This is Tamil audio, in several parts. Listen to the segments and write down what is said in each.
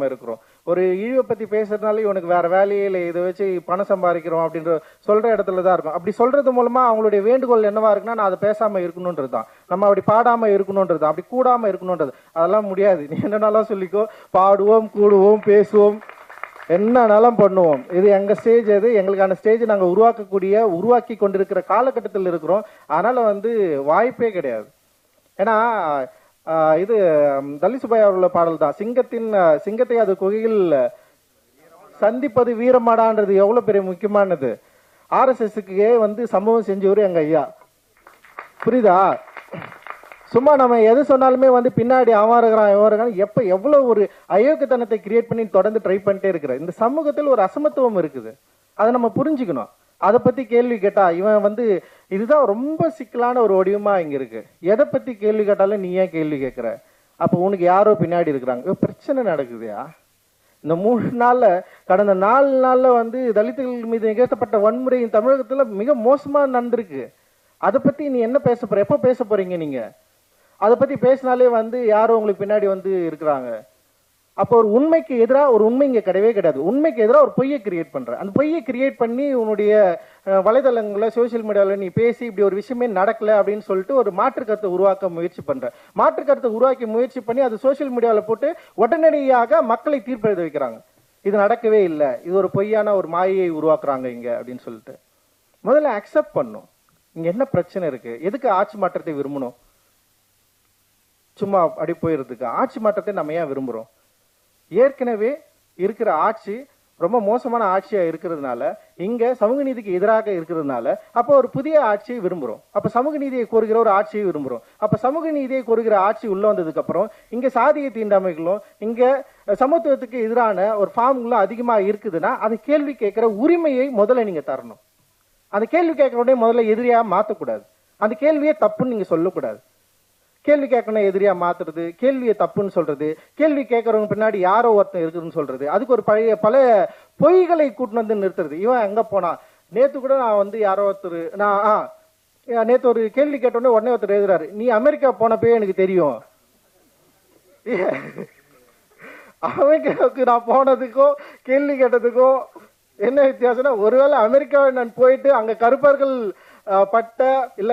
இருக்கிறோம். ஒரு இழிவை பத்தி பேசுறதுனால இவனுக்கு வேற வேலையே இல்லை, இதை வச்சு பணம் சம்பாதிக்கிறோம் அப்படின்ற சொல்ற இடத்துல தான் இருக்கும். அப்படி சொல்றது மூலமா அவங்களுடைய வேண்டுகோள் என்னவா இருக்குன்னா, நான் அதை பேசாம இருக்கணும்ன்றது தான், நம்ம அப்படி பாடாம இருக்கணும்ன்றது, அப்படி கூடாம இருக்கணும்ன்றது. அதெல்லாம் முடியாது. நீ என்னன்னாலும் சொல்லிக்கோ, பாடுவோம், கூடுவோம், பேசுவோம், என்னன்னாலும் பண்ணுவோம். இது எங்க ஸ்டேஜ், அது எங்களுக்கான ஸ்டேஜ் நாங்கள் உருவாக்கி கொண்டிருக்கிற காலகட்டத்தில் இருக்கிறோம். அதனால வாய்ப்பே கிடையாது. ஏன்னா இது தலி சுப்பையா அவர்களோட பாடல் தான், சிங்கத்தை அது குகையில் சந்திப்பது வீரமாடான்றது எவ்வளவு பெரிய முக்கியமானது. RSSக்கு சம்பவம் செஞ்சவரு எங்க ஐயா, புரியுதா? சும்மா நம்ம எது சொன்னாலுமே பின்னாடி அவன் இருக்கிறான் எப்ப எவ்வளவு ஒரு அயோக்கியத்தனத்தை கிரியேட் பண்ணி தொடர்ந்து ட்ரை பண்ணிட்டே இருக்கிற. இந்த சமூகத்தில் ஒரு அசமத்துவம் இருக்குது, அதை நம்ம புரிஞ்சுக்கணும். அதை பத்தி கேள்வி கேட்டா இவன் இதுதான் ரொம்ப சிக்கலான ஒரு வடிவமா இங்க இருக்கு. எதை பத்தி கேள்வி கேட்டாலும் நீ ஏன் கேள்வி கேட்கிற? அப்ப உனக்கு யாரோ பின்னாடி இருக்கிறாங்க, பிரச்சனை நடக்குதுயா. இந்த 3 நாள்ல, கடந்த 4 நாள்ல தலித்துகள் மீது நிகழ்த்தப்பட்ட வன்முறை தமிழகத்துல மிக மோசமா நடந்திருக்கு. அதை பத்தி நீ என்ன பேச போற? எப்ப பேச போறீங்க நீங்க? அதை பத்தி பேசினாலே யாரோ உங்களுக்கு பின்னாடி இருக்கிறாங்க. அப்போ ஒரு உண்மைக்கு எதிராக ஒரு உண்மை இங்க கிடையவே கிடையாது. உண்மைக்கு எதிராக ஒரு பொய்யை கிரியேட் பண்ற. அந்த பொய்யை கிரியேட் பண்ணி உன்னுடைய வலைதளங்கள்ல, சோசியல் மீடியாவில் நீ பேசி இப்படி ஒரு விஷயமே நடக்கல அப்படின்னு சொல்லிட்டு ஒரு மாற்று கருத்தை உருவாக்க முயற்சி பண்ற. மாற்று கருத்தை உருவாக்கி முயற்சி பண்ணி அது சோசியல் மீடியாவில் போட்டு உடனடியாக மக்களை தீர்ப்பு எழுத வைக்கிறாங்க. இது நடக்கவே இல்லை, இது ஒரு பொய்யான ஒரு மாயையை உருவாக்குறாங்க இங்க அப்படின்னு சொல்லிட்டு. முதல்ல அக்செப்ட் பண்ணும், இங்க என்ன பிரச்சனை இருக்கு, எதுக்கு ஆட்சி மாற்றத்தை விரும்பணும்? சும்மா அப்படி போயிருதுக்கு ஆட்சி மாற்றத்தை நம்ம ஏன் விரும்புறோம்? ஏற்கனவே இருக்கிற ஆட்சி ரொம்ப மோசமான ஆட்சியா இருக்கிறதுனால, இங்க சமூக நீதிக்கு எதிராக இருக்கிறதுனால, அப்போ ஒரு புதிய ஆட்சியை விரும்புறோம். அப்ப சமூக நீதியை கோருகிற ஒரு ஆட்சியை விரும்புறோம். அப்ப சமூக நீதியை கோருகிற ஆட்சி உள்ள வந்ததுக்கு அப்புறம் இங்க சாதிய தீண்டாமைகளும் இங்க சமத்துவத்துக்கு எதிரான ஒரு ஃபார்ம்களும் அதிகமா இருக்குதுன்னா, அது கேள்வி கேட்கிற உரிமையை முதல்ல நீங்க தரணும். அந்த கேள்வி கேட்கறோட முதல்ல எதிரியா மாத்தக்கூடாது. அந்த கேள்வியே தப்புன்னு நீங்க சொல்லக்கூடாது. கேள்வி கேட்கணும் எதிரியா மாத்துறது, கேள்வியை தப்புன்னு சொல்றது, கேள்வி கேட்கறவங்க பின்னாடி யாரோ ஒருத்தன் இருக்குதுன்னு சொல்றது, அதுக்கு ஒரு பல பொய்களை கூட்டினு நிறுத்துறது. இவன் எங்க போனா? நேத்து கூட நான் யாரோ ஒருத்தர் நேத்து ஒரு கேள்வி கேட்டோடனே உடனே ஒருத்தர் எழுதுறாரு, நீ அமெரிக்கா போனப்பே எனக்கு தெரியும். அமெரிக்காவுக்கு நான் போனதுக்கும் கேள்வி கேட்டதுக்கும் என்ன வித்தியாசம்னா, ஒருவேளை அமெரிக்காவை நான் போயிட்டு அங்க கருப்பர்கள்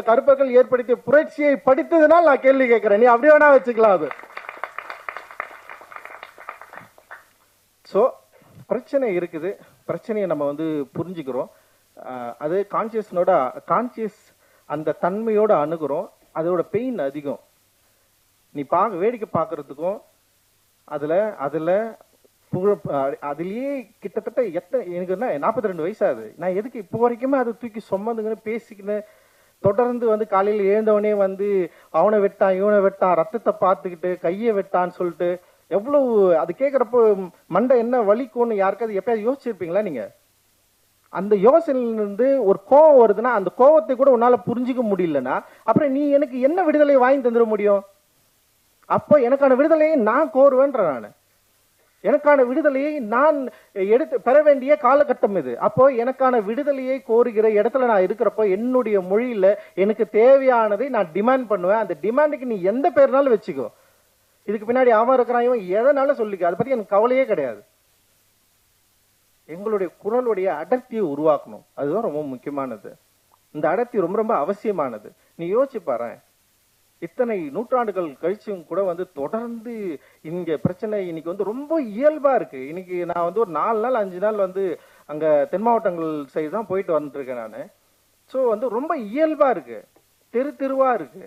கருப்பர்கள் ஏற்படுத்திய புரட்சியை படித்ததுனால் நான் கேள்வி கேட்கிறேன், நீ அப்படி வேணா வச்சுக்கலாம். அது சோ பிரச்சனை இருக்குது, பிரச்சனையை நம்ம புரிஞ்சுக்கிறோம். அது கான்சியஸ் அந்த தன்மையோட அணுகிறோம். அதோட பெயின் அதிகம். நீ வேடிக்கை பார்க்கறதுக்கும் அதுலயே கிட்டத்தட்ட எனக்கு 42 வயசாகுது. நான் எதுக்கு இப்போ வரைக்குமே அதை தூக்கி சொம்மந்துங்கன்னு பேசிக்கின்னு தொடர்ந்து காலையில் எழுந்தவனே அவனை வெட்டான், இவனை வெட்டான், ரத்தத்தை பார்த்துக்கிட்டு கையை வெட்டான்னு சொல்லிட்டு எவ்வளவு அது கேட்கறப்போ மண்டை என்ன வலிக்கும்னு யாருக்காவது எப்பயாவது யோசிச்சிருப்பீங்களா நீங்க? அந்த யோசனையிலிருந்து ஒரு கோவம் வருதுன்னா, அந்த கோவத்தை கூட உன்னால புரிஞ்சுக்க முடியலன்னா அப்புறம் நீ எனக்கு என்ன விடுதலை வாங்கி தந்துட முடியும்? அப்போ எனக்கான விடுதலையை நான் கோருவேன்ற. எனக்கான விடுதலையை நான் பெற வேண்டிய காலகட்டம் இது. அப்போ எனக்கான விடுதலையை கோருகிற இடத்துல நான் இருக்கிறப்போ என்னுடைய மொழியில எனக்கு தேவையானதை நான் டிமாண்ட் பண்ணுவேன். அந்த டிமாண்டுக்கு நீ எந்த பேர்னாலும் வச்சுக்கோ. இதுக்கு பின்னாடி அவன் இருக்கிறான், இவன் எதனால சொல்லிக்க, அதை பத்தி எனக்கு கவலையே கிடையாது. எங்களுடைய குரலுடைய அடர்த்தியை உருவாக்கணும். அதுதான் ரொம்ப முக்கியமானது. இந்த அடர்த்தி ரொம்ப ரொம்ப அவசியமானது. நீ யோசிச்சு பாரு, இத்தனை நூற்றாண்டுகள் கழிச்சும் கூட தொடர்ந்து இங்க பிரச்சனை இன்னைக்கு ரொம்ப இயல்பா இருக்கு. இன்னைக்கு நான் ஒரு 4 நாள் 5 நாள் அங்க தென் மாவட்டங்கள் சைடு தான் போயிட்டு வந்துட்டு இருக்கேன் நானு. சோ ரொம்ப இயல்பா இருக்கு, தெருவா இருக்கு.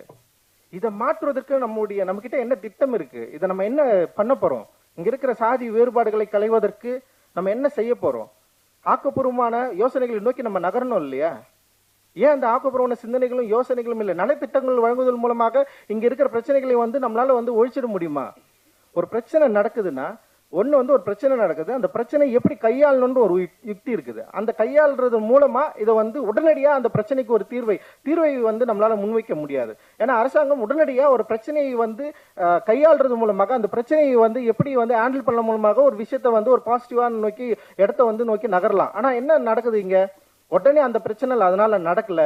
இதை மாற்றுவதற்கு நம்ம கிட்ட என்ன திட்டம் இருக்கு? இதை நம்ம என்ன பண்ண போறோம்? இங்க இருக்கிற சாதி வேறுபாடுகளை களைவதற்கு நம்ம என்ன செய்ய போறோம்? ஆக்கப்பூர்வமான யோசனைகளை நோக்கி நம்ம நகரணும் இல்லையா? ஏன் அந்த ஆக்கப்பூர்வமான சிந்தனைகளும் யோசனைகளும் இல்லை? நலத்திட்டங்கள் வழங்குவதன் மூலமாக இங்க இருக்கிற பிரச்சனைகளை நம்மளால ஒழிச்சிட முடியுமா? ஒரு பிரச்சனை நடக்குதுன்னா ஒரு பிரச்சனை நடக்குது, அந்த பிரச்சனை எப்படி கையாளணும்னு ஒரு யுக்தி இருக்குது. அந்த கையாளுறது மூலமா இதை உடனடியா அந்த பிரச்சனைக்கு ஒரு தீர்வை நம்மளால முன்வைக்க முடியாது. ஏன்னா அரசாங்கம் உடனடியா ஒரு பிரச்சனையை கையாளுறது மூலமாக அந்த பிரச்சனையை எப்படி ஹேண்டில் பண்ண மூலமாக ஒரு விஷயத்த ஒரு பாசிட்டிவான நோக்கி இடத்த நோக்கி நகரலாம். ஆனா என்ன நடக்குது இங்க? உடனே அந்த பிரச்சனை அதனால நடக்கல,